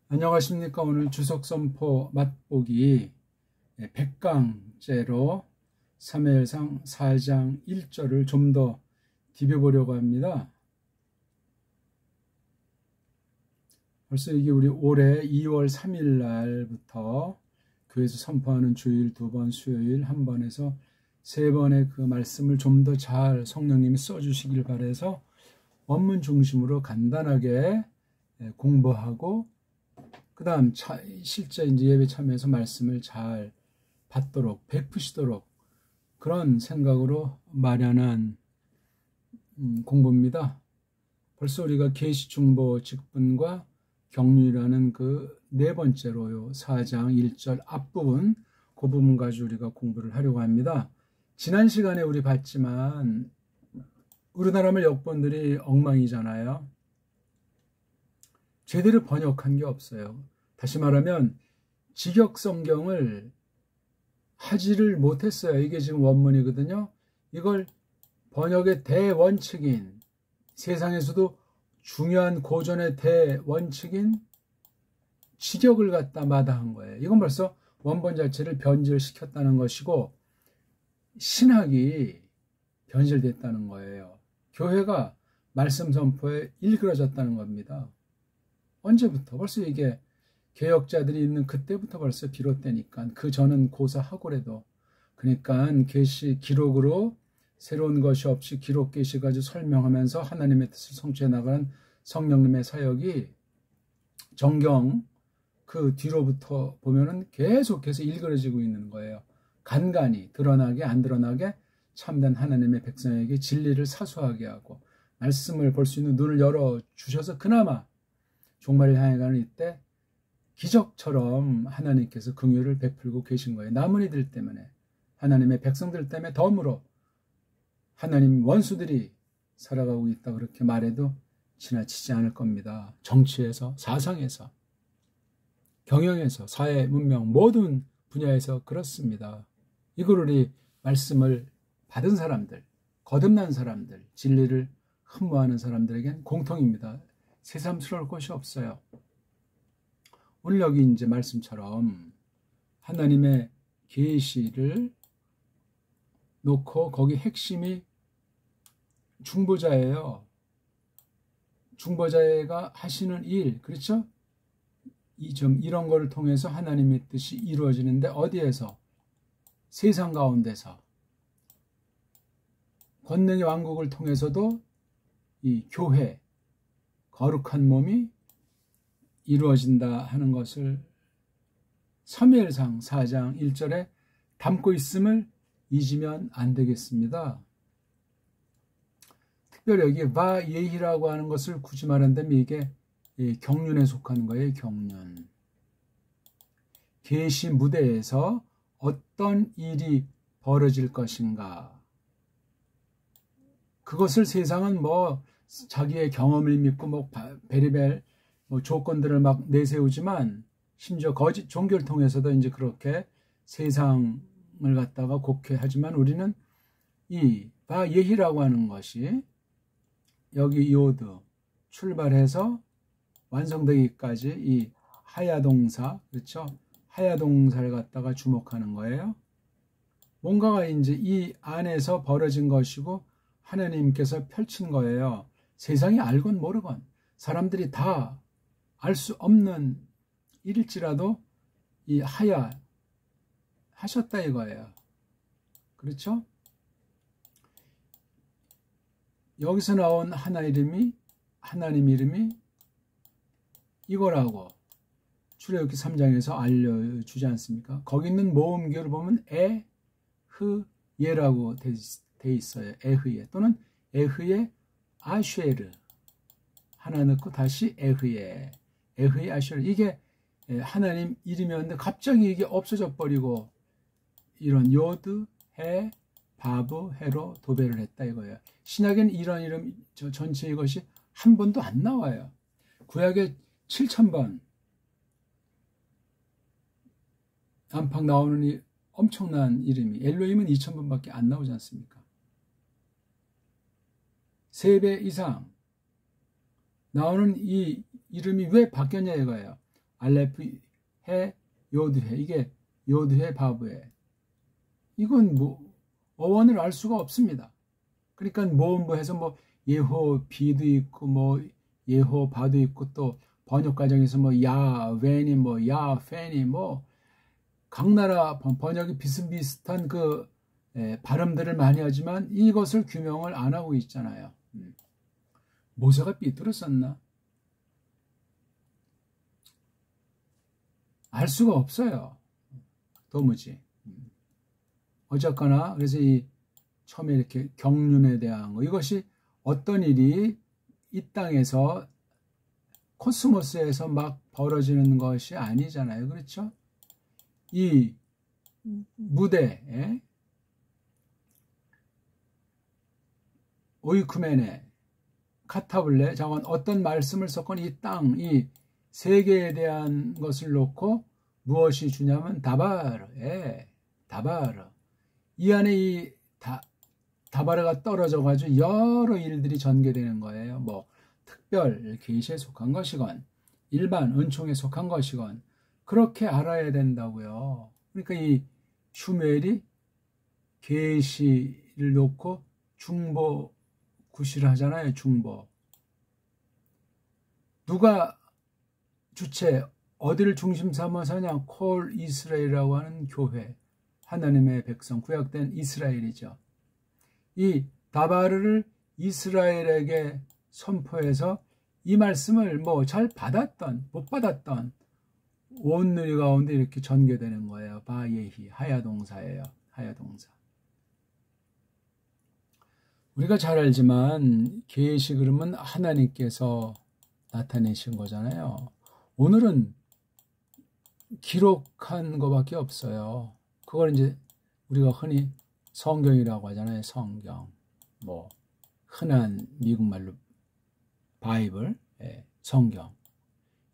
안녕하십니까. 오늘 주석선포 맛보기 100강째로 사무엘상 4장 1절을 좀 더 디벼보려고 합니다. 벌써 이게 우리 올해 2월 3일 날부터 교회에서 선포하는 주일 2번, 수요일 1번 해서 3번의 그 말씀을 좀 더 잘 성령님이 써주시길 바라서 원문 중심으로 간단하게 공부하고 그 다음 실제 이제 예배 참여해서 말씀을 잘 받도록 베푸시도록 그런 생각으로 마련한 공부입니다. 벌써 우리가 계시 중보 직분과 경륜이라는 그 네 번째로요 4장 1절 앞부분 그 부분 가지고 우리가 공부를 하려고 합니다. 지난 시간에 우리 봤지만 우리나라 역본들이 엉망이잖아요. 제대로 번역한 게 없어요. 다시 말하면 직역 성경을 하지를 못했어요. 이게 지금 원문이거든요. 이걸 번역의 대원칙인 세상에서도 중요한 고전의 대원칙인 직역을 갖다 마다한 거예요. 이건 벌써 원본 자체를 변질시켰다는 것이고 신학이 변질됐다는 거예요. 교회가 말씀 선포에 일그러졌다는 겁니다. 언제부터? 벌써 이게 개혁자들이 있는 그때부터 벌써 비롯되니까 그 전은 고사하고라도 그러니까 계시 기록으로 새로운 것이 없이 기록 계시 가지고 설명하면서 하나님의 뜻을 성취해 나가는 성령님의 사역이 정경 그 뒤로부터 보면은 계속해서 일그러지고 있는 거예요. 간간히 드러나게 안 드러나게 참된 하나님의 백성에게 진리를 사수하게 하고 말씀을 볼 수 있는 눈을 열어 주셔서 그나마 종말을 향해 가는 이때 기적처럼 하나님께서 긍휼을 베풀고 계신 거예요. 남은 이들 때문에 하나님의 백성들 때문에 덤으로 하나님 원수들이 살아가고 있다 그렇게 말해도 지나치지 않을 겁니다. 정치에서 사상에서 경영에서 사회 문명 모든 분야에서 그렇습니다. 이걸 우리 말씀을 받은 사람들 거듭난 사람들 진리를 흠모하는 사람들에겐 공통입니다. 새삼스러울 것이 없어요. 오늘 여기 이제 말씀처럼 하나님의 계시를 놓고 거기 핵심이 중보자예요. 중보자가 하시는 일, 그렇죠? 이런 거를 통해서 하나님의 뜻이 이루어지는데 어디에서? 세상 가운데서. 권능의 왕국을 통해서도 이 교회, 거룩한 몸이 이루어진다 하는 것을 사무엘상 4장 1절에 담고 있음을 잊으면 안 되겠습니다. 특별히 여기 바예히라고 하는 것을 굳이 말한다면 이게 경륜에 속하는 거예요. 경륜. 계시 무대에서 어떤 일이 벌어질 것인가. 그것을 세상은 뭐 자기의 경험을 믿고 뭐 베리벨 뭐 조건들을 막 내세우지만 심지어 거짓 종교를 통해서도 이제 그렇게 세상을 갖다가 곡해하지만 우리는 이 바예히라고 하는 것이 여기 요드 출발해서 완성되기까지 이 하야동사 그렇죠? 하야동사를 갖다가 주목하는 거예요. 뭔가가 이제 이 안에서 벌어진 것이고 하나님께서 펼친 거예요. 세상이 알건 모르건 사람들이 다 알 수 없는 일일지라도 이 하야 하셨다 이거예요. 그렇죠? 여기서 나온 하나님 이름이 이거라고 출애굽기 3장에서 알려주지 않습니까? 거기 있는 모음교를 보면 에흐예라고 돼 있어요. 에흐예 또는 에흐예 아쉐르 하나 넣고 다시 에흐예 아쉐르 이게 하나님 이름이었는데 갑자기 이게 없어져 버리고 이런 요드 해 바브 해로 도배를 했다 이거예요. 신약에는 이런 이름 전체 이것이 한 번도 안 나와요. 구약에 7,000번 안팎 나오는 이 엄청난 이름이 엘로힘은 2,000번밖에 안 나오지 않습니까? 3배 이상 나오는 이 이름이 왜 바뀌었냐 이거예요. 알레프 해 요드해, 이게 요드해 바브해. 이건 뭐 어원을 알 수가 없습니다. 그러니까 뭐 해서 뭐 예호비도 있고 뭐 예호바도 있고, 또 번역 과정에서 뭐 야ቬ니 뭐 야페니 뭐 각 나라 번역이 비슷비슷한 그 발음들을 많이 하지만 이것을 규명을 안 하고 있잖아요. 모세가 삐뚤었었나? 알 수가 없어요. 도무지. 어쨌거나 그래서 이 처음에 이렇게 경륜에 대한 거, 이것이 어떤 일이 이 땅에서 코스모스에서 막 벌어지는 것이 아니잖아요. 그렇죠? 이 무대에 오이쿠메네 카타블레 자관 어떤 말씀을 썼건 이 땅, 이 세계에 대한 것을 놓고 무엇이 주냐면 다바르, 다바르. 이 안에 이 다바르가 떨어져 가지고 여러 일들이 전개되는 거예요. 뭐 특별 계시에 속한 것이건 일반 은총에 속한 것이건 그렇게 알아야 된다고요. 그러니까 이 슈멜이 계시를 놓고 중보 구실을 하잖아요. 중보. 누가 주체 어디를 중심 삼아서 하냐? 콜 이스라엘이라고 하는 교회, 하나님의 백성, 구약된 이스라엘이죠. 이 다바르를 이스라엘에게 선포해서 이 말씀을 뭐 잘 받았던 못 받았던 온 누리 가운데 이렇게 전개되는 거예요. 바예히 하야동사예요. 하야동사. 우리가 잘 알지만 계시 그러면 하나님께서 나타내신 거잖아요. 오늘은 기록한 것밖에 없어요. 그걸 이제 우리가 흔히 성경이라고 하잖아요. 성경. 뭐 흔한 미국말로 바이블, 성경.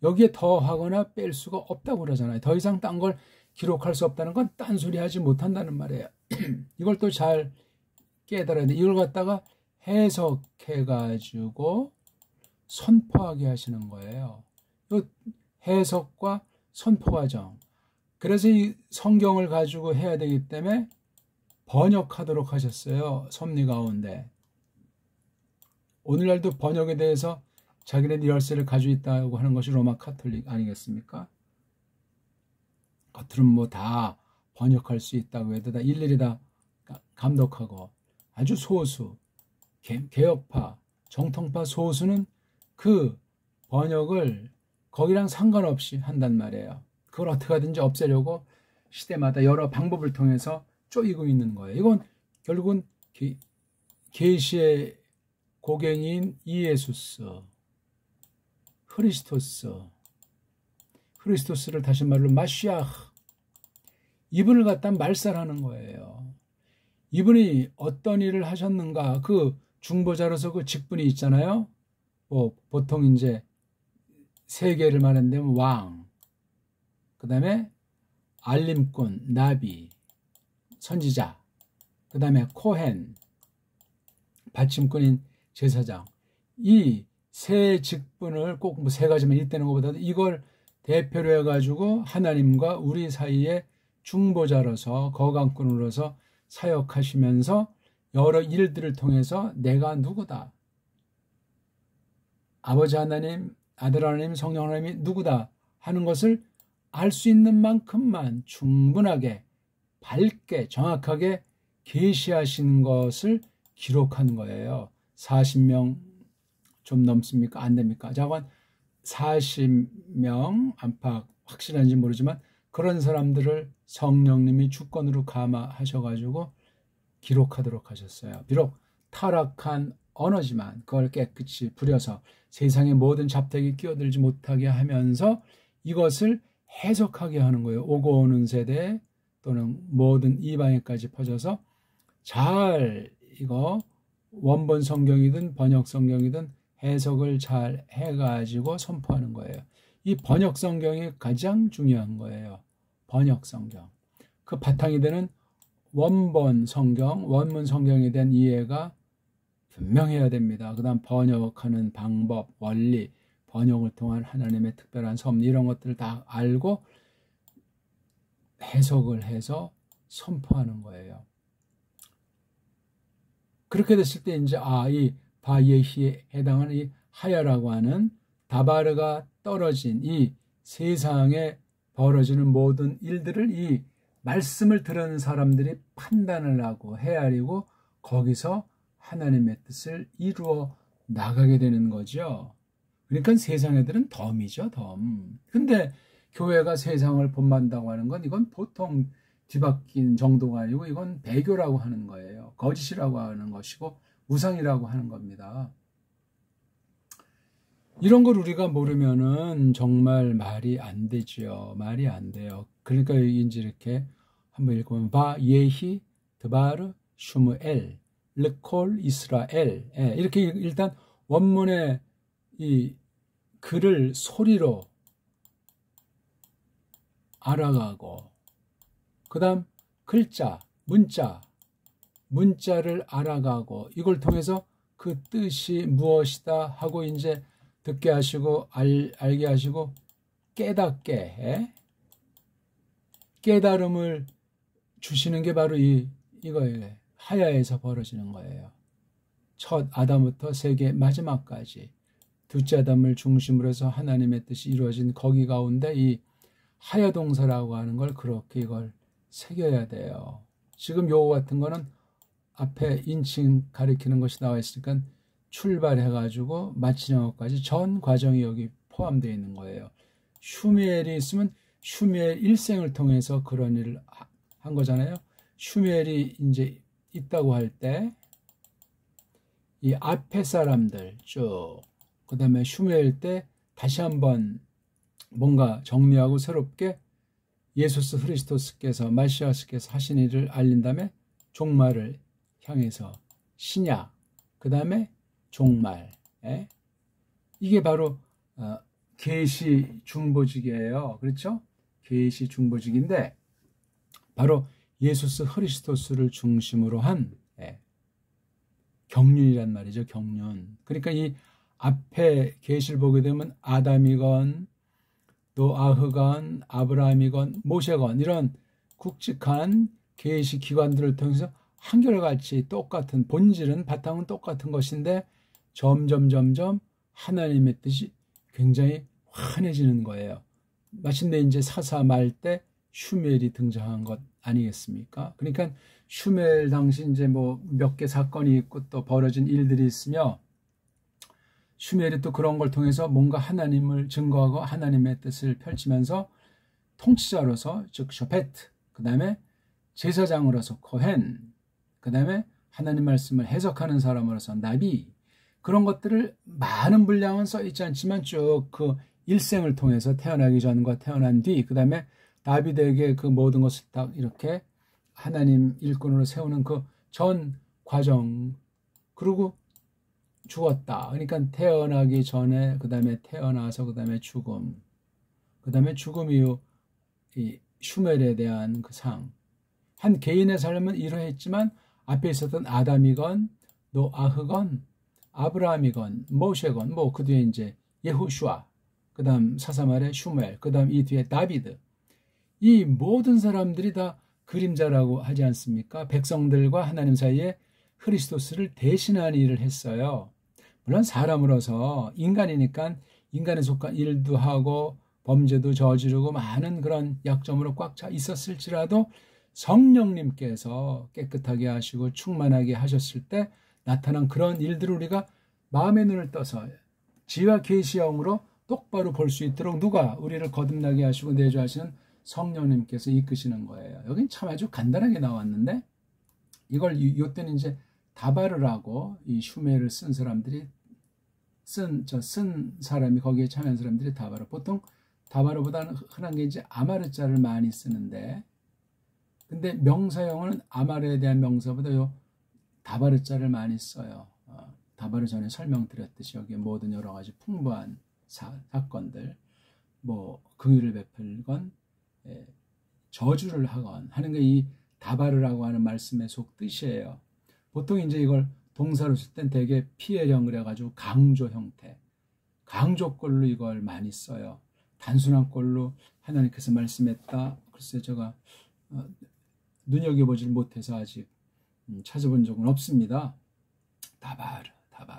여기에 더하거나 뺄 수가 없다고 그러잖아요. 더 이상 딴 걸 기록할 수 없다는 건 딴소리 하지 못한다는 말이에요. 이걸 또 잘 깨달아야 돼. 이걸 갖다가 해석해가지고 선포하게 하시는 거예요. 이 해석과 선포 과정. 그래서 이 성경을 가지고 해야 되기 때문에 번역하도록 하셨어요. 섭리 가운데. 오늘날도 번역에 대해서 자기네들 열쇠를 가지고 있다고 하는 것이 로마 카톨릭 아니겠습니까? 겉으로는 뭐 다 번역할 수 있다고 해도 다 일일이 다 감독하고, 아주 소수, 개혁파, 정통파 소수는 그 번역을 거기랑 상관없이 한단 말이에요. 그걸 어떻게 하든지 없애려고 시대마다 여러 방법을 통해서 쪼이고 있는 거예요. 이건 결국은 계시의 고갱이인 이에수스, 크리스토스를 다시 말로 마시아흐, 이분을 갖다 말살하는 거예요. 이분이 어떤 일을 하셨는가? 그 중보자로서 그 직분이 있잖아요. 뭐 보통 이제 세계를 말한다면 왕, 그 다음에 알림꾼, 나비, 선지자, 그 다음에 코헨, 받침꾼인 제사장. 이 세 직분을 꼭 뭐 세 가지만 있다는 것보다도 이걸 대표로 해가지고 하나님과 우리 사이에 중보자로서, 거강꾼으로서 사역하시면서 여러 일들을 통해서 내가 누구다, 아버지 하나님, 아들 하나님, 성령 하나님이 누구다 하는 것을 알 수 있는 만큼만 충분하게, 밝게, 정확하게 계시하신 것을 기록한 거예요. 40명 좀 넘습니까? 안 됩니까? 자관 40명 안팎 확실한지 모르지만 그런 사람들을 성령님이 주권으로 감화하셔가지고 기록하도록 하셨어요. 비록 타락한 언어지만 그걸 깨끗이 부려서 세상의 모든 잡택이 끼어들지 못하게 하면서 이것을 해석하게 하는 거예요. 오고 오는 세대 또는 모든 이방에까지 퍼져서 잘 이거 원본 성경이든 번역 성경이든 해석을 잘 해가지고 선포하는 거예요. 이 번역 성경이 가장 중요한 거예요. 번역 성경. 그 바탕이 되는 원본 성경, 원문 성경에 대한 이해가 분명해야 됩니다. 그 다음 번역하는 방법, 원리, 번역을 통한 하나님의 특별한 섭리 이런 것들을 다 알고 해석을 해서 선포하는 거예요. 그렇게 됐을 때 이제 이 바예히에 해당하는 이 하야라고 하는 다바르가 떨어진 이 세상에 벌어지는 모든 일들을 이 말씀을 들은 사람들이 판단을 하고 헤아리고 거기서 하나님의 뜻을 이루어 나가게 되는 거죠. 그러니까 세상 애들은 덤이죠, 덤. 근데 교회가 세상을 본받는다고 하는 건 이건 보통 뒤바뀐 정도가 아니고 이건 배교라고 하는 거예요. 거짓이라고 하는 것이고 우상이라고 하는 겁니다. 이런 걸 우리가 모르면은 정말 말이 안 되지요. 말이 안 돼요. 그러니까 이제 이렇게 한번 읽으면 바 예히 드바르 슈무엘 르콜 이스라엘 이렇게 일단 원문의 이 글을 소리로 알아가고 그 다음 글자, 문자를 알아가고 이걸 통해서 그 뜻이 무엇이다 하고 이제 듣게 하시고 알게 하시고 깨닫게 깨달음을 주시는 게 바로 이거예요. 하야에서 벌어지는 거예요. 첫 아담부터 세계 마지막까지 둘째 아담을 중심으로 해서 하나님의 뜻이 이루어진 거기 가운데 이 하야 동사라고 하는 걸 그렇게 이걸 새겨야 돼요. 지금 요거 같은 거는 앞에 인칭 가리키는 것이 나와 있으니까 출발해가지고 마치는 것까지 전 과정이 여기 포함되어 있는 거예요. 슈미엘이 있으면 슈미엘 일생을 통해서 그런 일을 한 거잖아요. 슈미엘이 이제 있다고 할 때 이 앞에 사람들 쭉 그 다음에 슈미엘 때 다시 한번 뭔가 정리하고 새롭게 예수스 그리스도스께서 마시아스께서 하신 일을 알린 다음에 종말을 향해서 신약 그 다음에 종말 이게 바로 계시 중보직이에요. 그렇죠? 계시 중보직인데 바로 예수스 그리스도스를 중심으로 한 경륜이란 말이죠. 경륜. 그러니까 이 앞에 계시를 보게 되면 아담이건 노아흐건 아브라함이건 모세건 이런 굵직한 계시 기관들을 통해서 한결같이 똑같은 본질은 바탕은 똑같은 것인데 점점 하나님의 뜻이 굉장히 환해지는 거예요. 마침내 이제 사사 말 때 슈멜이 등장한 것 아니겠습니까? 그러니까 슈멜 당시 이제 뭐 몇 개 사건이 있고 또 벌어진 일들이 있으며 슈멜이 또 그런 걸 통해서 뭔가 하나님을 증거하고 하나님의 뜻을 펼치면서 통치자로서 즉 셔페트 그 다음에 제사장으로서 코헨 그 다음에 하나님 말씀을 해석하는 사람으로서 나비 그런 것들을 많은 분량은 써있지 않지만 쭉 그 일생을 통해서 태어나기 전과 태어난 뒤 그 다음에 다윗에게 그 모든 것을 딱 이렇게 하나님 일꾼으로 세우는 그 전 과정 그리고 죽었다. 그러니까 태어나기 전에 그 다음에 태어나서 그 다음에 죽음 그 다음에 죽음 이후 이 슈멜에 대한 그 상 한 개인의 삶은 이러했지만 앞에 있었던 아담이건 노아흐건 아브라함이건 모세건 뭐 그 뒤에 이제 예후슈아 그 다음 사사말의 슈멜 그 다음 이 뒤에 다비드 이 모든 사람들이 다 그림자라고 하지 않습니까? 백성들과 하나님 사이에 그리스도스를 대신하는 일을 했어요. 물론 사람으로서 인간이니까 인간에 속한 일도 하고 범죄도 저지르고 많은 그런 약점으로 꽉 차 있었을지라도 성령님께서 깨끗하게 하시고 충만하게 하셨을 때 나타난 그런 일들을 우리가 마음의 눈을 떠서 지와 계시형으로 똑바로 볼 수 있도록 누가 우리를 거듭나게 하시고 내주하시는 성령님께서 이끄시는 거예요. 여긴 참 아주 간단하게 나왔는데 이걸 요때는 이제 다바를 하고 이 슈멜을 쓴 사람들이 쓴 사람이 거기에 참여한 사람들이 다바르 보통 다바르보다는 흔한 게 이제 아마르자를 많이 쓰는데 근데 명사형은 아마르에 대한 명사보다 요 다바르자를 많이 써요. 다바르 전에 설명드렸듯이 여기에 모든 여러 가지 풍부한 사건들 뭐 긍휼을 베풀건 저주를 하건 하는 게 이 다바르라고 하는 말씀의 속 뜻이에요. 보통 이제 이걸 동사로 쓸 땐 되게 피해령 그래가지고 강조 형태 강조꼴로 이걸 많이 써요. 단순한 꼴로 하나님께서 말씀했다. 글쎄 제가 눈여겨보질 못해서 아직 찾아본 적은 없습니다. 다바르.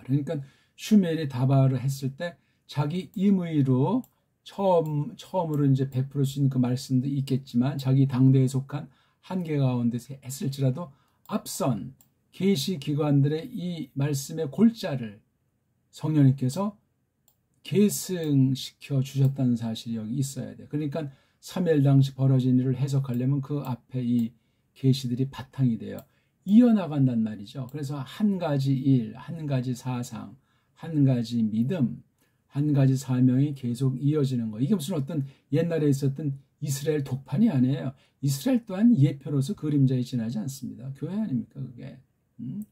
그러니까 슈멜이 다바르 했을 때 자기 임의로 처음으로 이제 베풀어 주신 그 말씀도 있겠지만 자기 당대에 속한 한계 가운데서 했을지라도 앞선 계시 기관들의 이 말씀의 골자를 성령님께서 계승시켜 주셨다는 사실이 여기 있어야 돼요. 그러니까 사무엘 당시 벌어진 일을 해석하려면 그 앞에 이 계시들이 바탕이 돼요. 이어나간단 말이죠. 그래서 한 가지 일, 한 가지 사상, 한 가지 믿음, 한 가지 사명이 계속 이어지는 거. 이게 무슨 어떤 옛날에 있었던 이스라엘 독판이 아니에요. 이스라엘 또한 예표로서 그림자에 지나지 않습니다. 교회 아닙니까 그게.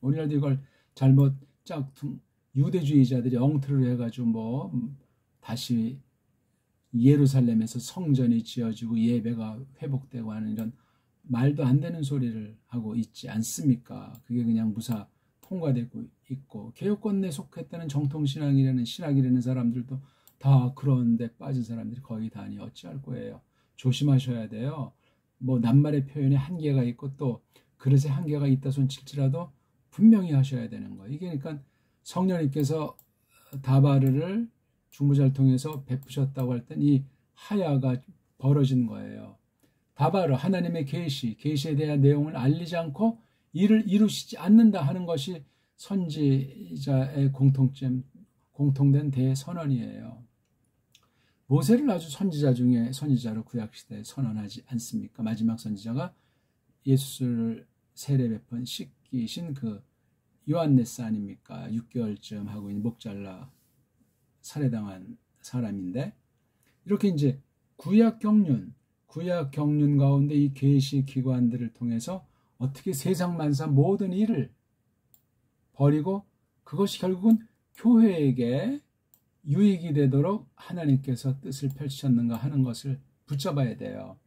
오늘날도 이걸 잘못 짝퉁 유대주의자들이 엉터리로 해가지고 다시 예루살렘에서 성전이 지어지고 예배가 회복되고 하는 이런 말도 안 되는 소리를 하고 있지 않습니까? 그게 그냥 무사 통과되고 있고 개혁권에 속했다는 정통신앙이라는 신학이라는 사람들도 다 그런데 빠진 사람들이 거의 다니 어찌할 거예요. 조심하셔야 돼요. 낱말의 표현에 한계가 있고 또 그릇에 한계가 있다 손칠지라도 분명히 하셔야 되는 거예요. 이게 그러니까 성령님께서 다바르를 중보자를 통해서 베푸셨다고 할 땐 이 하야가 벌어진 거예요. 다바르 하나님의 계시에 대한 내용을 알리지 않고 이를 이루시지 않는다 하는 것이 선지자의 공통된 대선언이에요. 모세를 아주 선지자 중에 선지자로 구약시대에 선언하지 않습니까? 마지막 선지자가 예수를 세례 베푼 씻기신 그 요한네스 아닙니까? 6개월쯤 하고 있는 목 잘라 살해당한 사람인데 이렇게 이제 구약 경륜 가운데 이 계시 기관들을 통해서 어떻게 세상 만사 모든 일을 버리고 그것이 결국은 교회에게 유익이 되도록 하나님께서 뜻을 펼치셨는가 하는 것을 붙잡아야 돼요.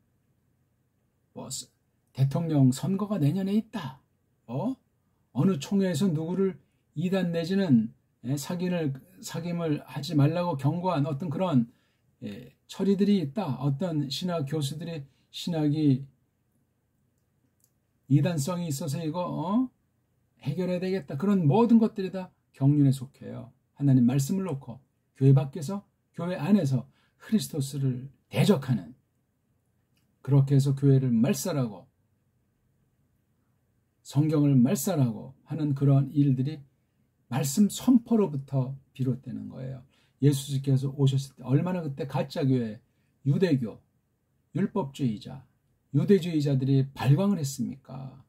대통령 선거가 내년에 있다. 어느 총회에서 누구를 이단 내지는 사김을 하지 말라고 경고한 어떤 그런 처리들이 있다. 어떤 신학 교수들이 신학이 이단성이 있어서 이거 해결해야 되겠다. 그런 모든 것들이 다 경륜에 속해요. 하나님 말씀을 놓고 교회 밖에서 교회 안에서 크리스토스를 대적하는 그렇게 해서 교회를 말살하고 성경을 말살하고 하는 그런 일들이 말씀 선포로부터 비롯되는 거예요. 예수께서 오셨을 때 얼마나 그때 가짜교회, 유대교, 율법주의자, 유대주의자들이 발광을 했습니까?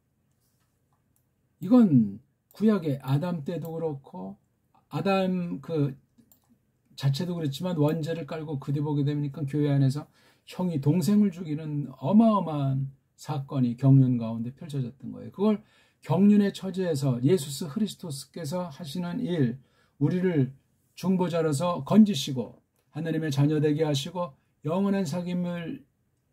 이건 구약의 아담 때도 그렇고 아담 그 자체도 그렇지만 원죄를 깔고 그 뒤 보게 되니까 교회 안에서 형이 동생을 죽이는 어마어마한 사건이 경륜 가운데 펼쳐졌던 거예요. 그걸 경륜의 처지에서 예수스 크리스토스께서 하시는 일, 우리를 중보자로서 건지시고 하나님의 자녀되게 하시고 영원한 사귐을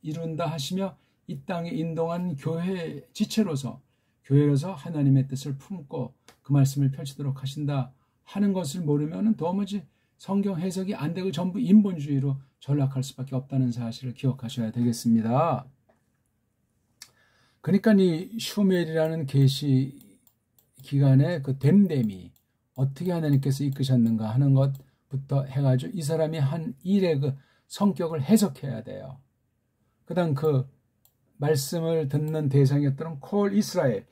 이룬다 하시며 이 땅에 인도한 교회 지체로서 교회로서 하나님의 뜻을 품고 그 말씀을 펼치도록 하신다 하는 것을 모르면 도무지 성경 해석이 안 되고 전부 인본주의로 전락할 수밖에 없다는 사실을 기억하셔야 되겠습니다. 그러니까 이 슈멜이라는 계시 기간의 그 됨됨이 어떻게 하나님께서 이끄셨는가 하는 것부터 해가지고 이 사람이 한 일의 그 성격을 해석해야 돼요. 그다음 그 말씀을 듣는 대상이었던 콜 이스라엘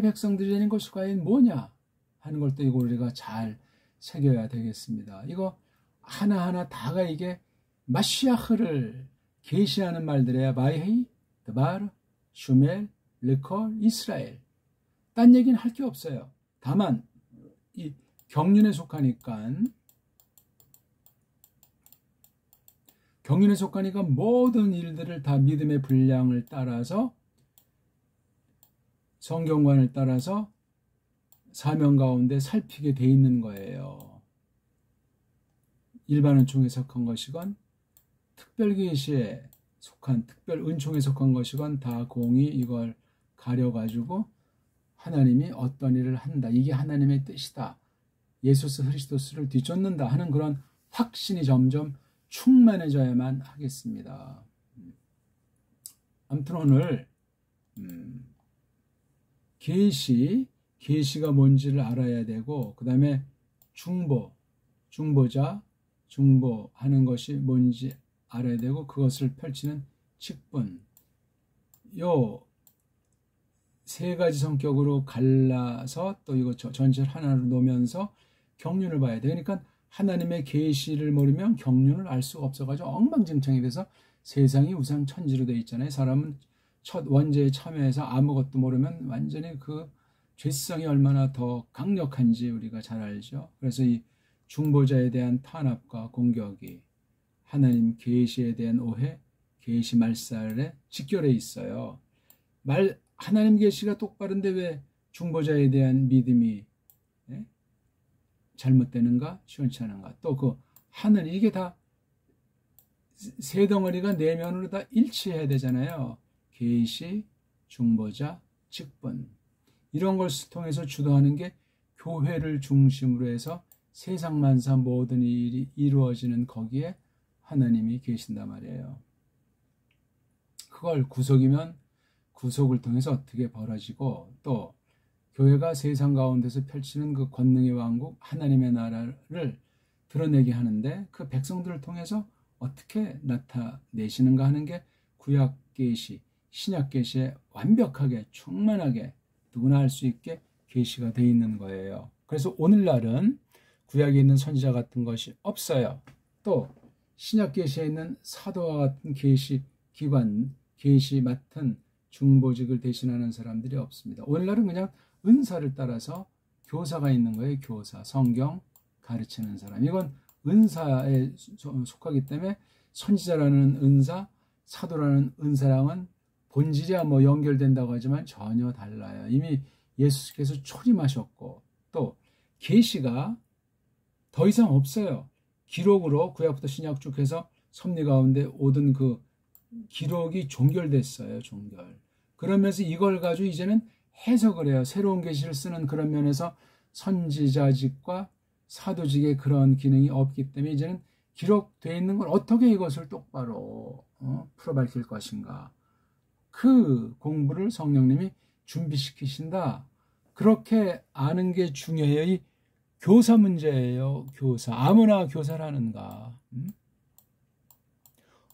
백성들이 되는 것이 과연 뭐냐 하는 걸 또 이거 우리가 잘 새겨야 되겠습니다. 이거 하나하나 다가 이게 마시아흐를 계시하는 말들이야. 바이헤이, 드바르, 슈멜, 르콜, 이스라엘. 딴 얘기는 할 게 없어요. 다만 이 경륜에 속하니까 모든 일들을 다 믿음의 분량을 따라서 성경관을 따라서 사명 가운데 살피게 돼 있는 거예요. 일반 은총에 속한 것이건 특별 계시에 속한 특별 은총에 속한 것이건 다 공이 이걸 가려가지고 하나님이 어떤 일을 한다. 이게 하나님의 뜻이다. 예수스 크리스토스를 뒤쫓는다 하는 그런 확신이 점점 충만해져야만 하겠습니다. 아무튼 오늘 계시가 뭔지를 알아야 되고, 그 다음에 중보자, 중보하는 것이 뭔지 알아야 되고, 그것을 펼치는 직분, 요 세 가지 성격으로 갈라서 또 이거 전체를 하나로 놓으면서 경륜을 봐야 돼. 그러니까 하나님의 계시를 모르면 경륜을 알 수가 없어가지고 엉망진창이 돼서 세상이 우상천지로 돼 있잖아요. 사람은 첫 원죄에 참여해서 아무것도 모르면 완전히 그 죄성이 얼마나 더 강력한지 우리가 잘 알죠. 그래서 이 중보자에 대한 탄압과 공격이 하나님 계시에 대한 오해, 계시 말살에 직결해 있어요. 하나님 계시가 똑바른데 왜 중보자에 대한 믿음이 잘못되는가, 시원치 않은가. 또 그 하늘, 이게 다 세 덩어리가 내면으로 다 일치해야 되잖아요. 계시, 중보자, 직분, 이런 걸 통해서 주도하는 게 교회를 중심으로 해서 세상 만사 모든 일이 이루어지는 거기에 하나님이 계신단 말이에요. 그걸 구속이면 구속을 통해서 어떻게 벌어지고, 또 교회가 세상 가운데서 펼치는 그 권능의 왕국 하나님의 나라를 드러내게 하는데, 그 백성들을 통해서 어떻게 나타내시는가 하는 게 구약 계시, 신약 계시에 완벽하게 충만하게 누구나 알 수 있게 계시가 되어 있는 거예요. 그래서 오늘날은 구약에 있는 선지자 같은 것이 없어요. 또 신약 계시에 있는 사도와 같은 계시 기관, 계시 맡은 중보직을 대신하는 사람들이 없습니다. 오늘날은 그냥 은사를 따라서 교사가 있는 거예요. 교사, 성경 가르치는 사람. 이건 은사에 속하기 때문에 선지자라는 은사, 사도라는 은사랑은 본질이야 뭐 연결된다고 하지만 전혀 달라요. 이미 예수께서 초림하셨고, 또 계시가 더 이상 없어요. 기록으로 구약부터 신약 쭉 해서 섭리 가운데 오던 그 기록이 종결됐어요. 종결. 그러면서 이걸 가지고 이제는 해석을 해요. 새로운 계시를 쓰는 그런 면에서 선지자직과 사도직의 그런 기능이 없기 때문에 이제는 기록되어 있는 걸 어떻게 이것을 똑바로 풀어 밝힐 것인가, 그 공부를 성령님이 준비시키신다. 그렇게 아는 게 중요해요. 이 교사 문제예요. 교사. 아무나 교사를 하는가.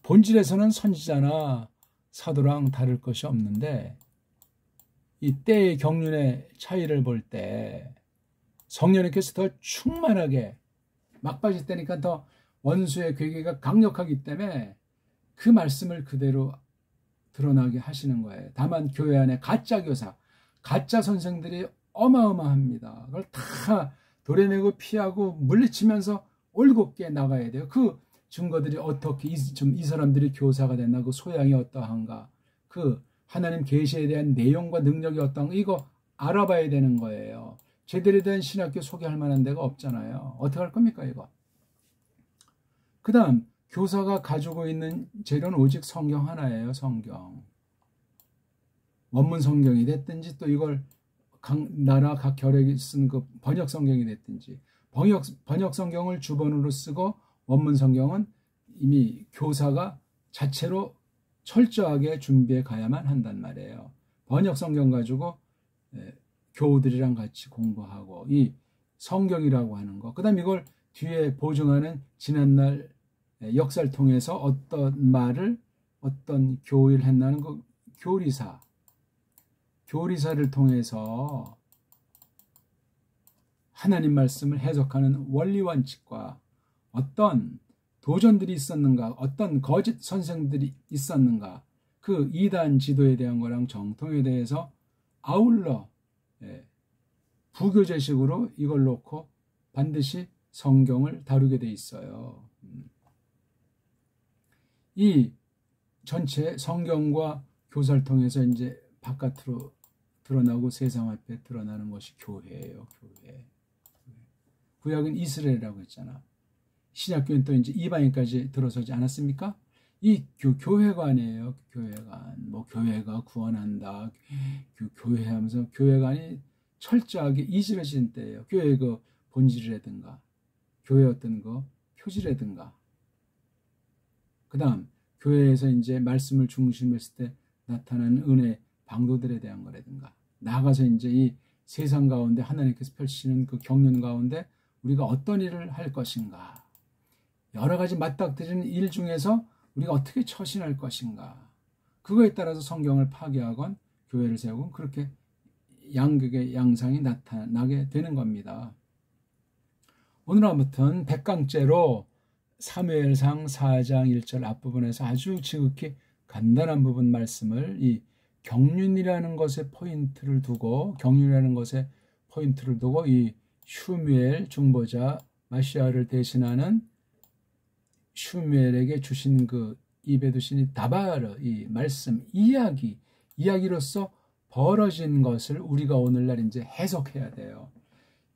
본질에서는 선지자나 사도랑 다를 것이 없는데, 이 때의 경륜의 차이를 볼 때 성령님께서 더 충만하게, 막바지 때니까 더 원수의 괴계가 강력하기 때문에 그 말씀을 그대로 드러나게 하시는 거예요. 다만 교회 안에 가짜 교사, 가짜 선생들이 어마어마합니다. 그걸 다 도려내고 피하고 물리치면서 올곧게 나가야 돼요. 그 증거들이 어떻게 이 사람들이 교사가 됐나, 그 소양이 어떠한가, 그 하나님 계시에 대한 내용과 능력이 어떠한가, 이거 알아봐야 되는 거예요. 제대로 된 신학교 소개할 만한 데가 없잖아요. 어떻게 할 겁니까 이거? 그 다음 교사가 가지고 있는 재료는 오직 성경 하나예요. 성경. 원문 성경이 됐든지, 또 이걸 각 나라 각 결핵이 쓴 그 번역 성경이 됐든지, 번역 성경을 주번으로 쓰고 원문 성경은 이미 교사가 자체로 철저하게 준비해 가야만 한단 말이에요. 번역 성경 가지고 교우들이랑 같이 공부하고, 이 성경이라고 하는 거, 그 다음 이걸 뒤에 보증하는 지난날 역사를 통해서 어떤 말을 어떤 교의를 했나는 그 교리사를 통해서 하나님 말씀을 해석하는 원리 원칙과 어떤 도전들이 있었는가, 어떤 거짓 선생들이 있었는가, 그 이단 지도에 대한 거랑 정통에 대해서 아울러 부교재식으로 이걸 놓고 반드시 성경을 다루게 돼 있어요. 이 전체 성경과 교사를 통해서 이제 바깥으로 드러나고 세상 앞에 드러나는 것이 교회예요. 교회. 구약은 이스라엘이라고 했잖아. 신약교회는 또 이제 이방인까지 들어서지 않았습니까? 이 교회관이에요. 교회관. 뭐 교회가 구원한다. 교회 하면서 교회관이 철저하게 이지러진 때예요. 교회 그 본질이라든가 교회 어떤 거 표지라든가, 그 다음 교회에서 이제 말씀을 중심으로 했을 때 나타나는 은혜 방도들에 대한 거라든가, 나아가서 이제 이 세상 가운데 하나님께서 펼치시는 그 경륜 가운데 우리가 어떤 일을 할 것인가, 여러 가지 맞닥뜨리는 일 중에서 우리가 어떻게 처신할 것인가, 그거에 따라서 성경을 파괴하건 교회를 세우건 그렇게 양극의 양상이 나타나게 되는 겁니다. 오늘 아무튼 백강째로 사무엘상 4장 1절 앞부분에서 아주 지극히 간단한 부분 말씀을 이 경륜이라는 것에 포인트를 두고, 이 슈무엘 중보자 마시아를 대신하는 슈무엘에게 주신 그 입에 두신 이 다바르, 이 말씀, 이야기로서 벌어진 것을 우리가 오늘날 이제 해석해야 돼요.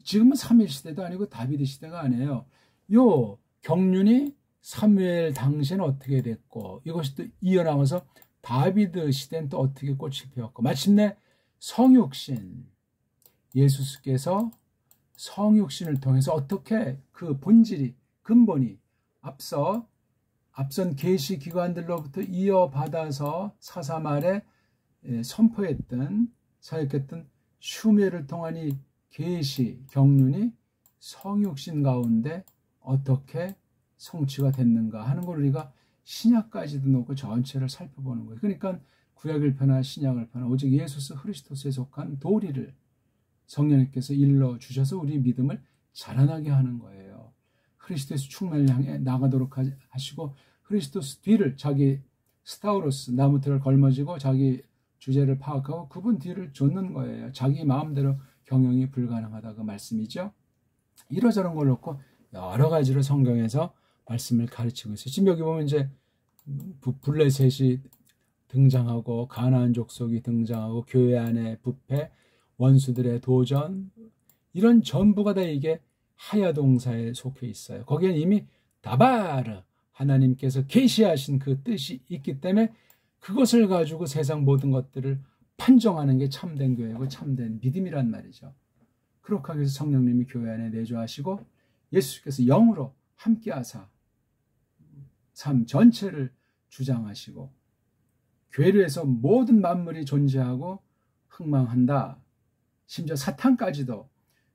지금은 사무엘 시대도 아니고 다비드 시대가 아니에요. 요 경륜이 사무엘 당시에는 어떻게 됐고, 이것이 또 이어나가서 다비드 시대는 또 어떻게 꽃이 피었고, 마침내 성육신, 예수께서 성육신을 통해서 어떻게 그 본질이, 근본이 앞선 계시 기관들로부터 이어받아서 사사 말에 선포했던, 사역했던 슈메를 통한 이 계시, 경륜이 성육신 가운데 어떻게 성취가 됐는가 하는 걸 우리가 신약까지도 놓고 전체를 살펴보는 거예요. 그러니까 구약을 펴나 신약을 펴나 오직 예수 그리스도에 속한 도리를 성령님께서 일러 주셔서 우리 믿음을 자라나게 하는 거예요. 그리스도에서 충만을 향해 나가도록 하시고, 그리스도스 뒤를, 자기 스타우로스 나무틀을 걸머지고 자기 주제를 파악하고 그분 뒤를 쫓는 거예요. 자기 마음대로 경영이 불가능하다, 그 말씀이죠. 이러저런 걸 놓고 여러 가지로 성경에서 말씀을 가르치고 있어요. 지금 여기 보면 이제 블레셋이 등장하고, 가나안 족속이 등장하고, 교회 안에 부패, 원수들의 도전, 이런 전부가 다 이게 하야동사에 속해 있어요. 거기엔 이미 다바르, 하나님께서 계시하신 그 뜻이 있기 때문에 그것을 가지고 세상 모든 것들을 판정하는 게 참된 교회고 참된 믿음이란 말이죠. 그렇게 하기 위해서 성령님이 교회 안에 내주하시고 예수께서 영으로 함께하사 삶 전체를 주장하시고, 교회를 해서 모든 만물이 존재하고 흥망한다, 심지어 사탄까지도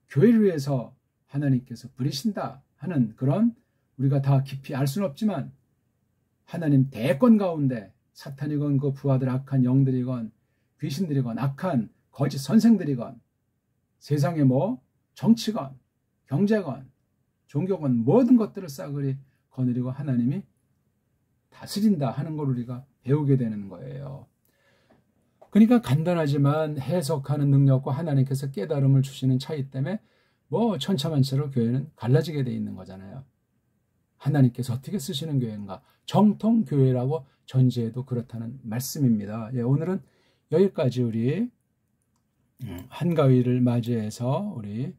교회를 위해서 하나님께서 부리신다 하는 그런, 우리가 다 깊이 알 수는 없지만 하나님 대권 가운데 사탄이건 그 부하들, 악한 영들이건 귀신들이건 악한 거짓 선생들이건 세상에 뭐 정치건 경제건 종교건 모든 것들을 싸그리 거느리고 하나님이 다스린다 하는 걸 우리가 배우게 되는 거예요. 그러니까 간단하지만 해석하는 능력과 하나님께서 깨달음을 주시는 차이 때문에 뭐 천차만차로 교회는 갈라지게 돼 있는 거잖아요. 하나님께서 어떻게 쓰시는 교회인가, 정통 교회라고 전제해도 그렇다는 말씀입니다. 예, 오늘은 여기까지 우리 한가위를 맞이해서 우리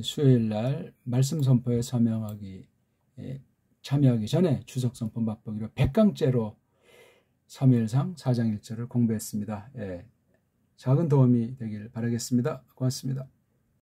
수요일날 말씀 선포에 참여하기 전에 주석 선포 맛보기로 백강째로 사무엘상 4장 1절을 공부했습니다. 예, 작은 도움이 되길 바라겠습니다. 고맙습니다.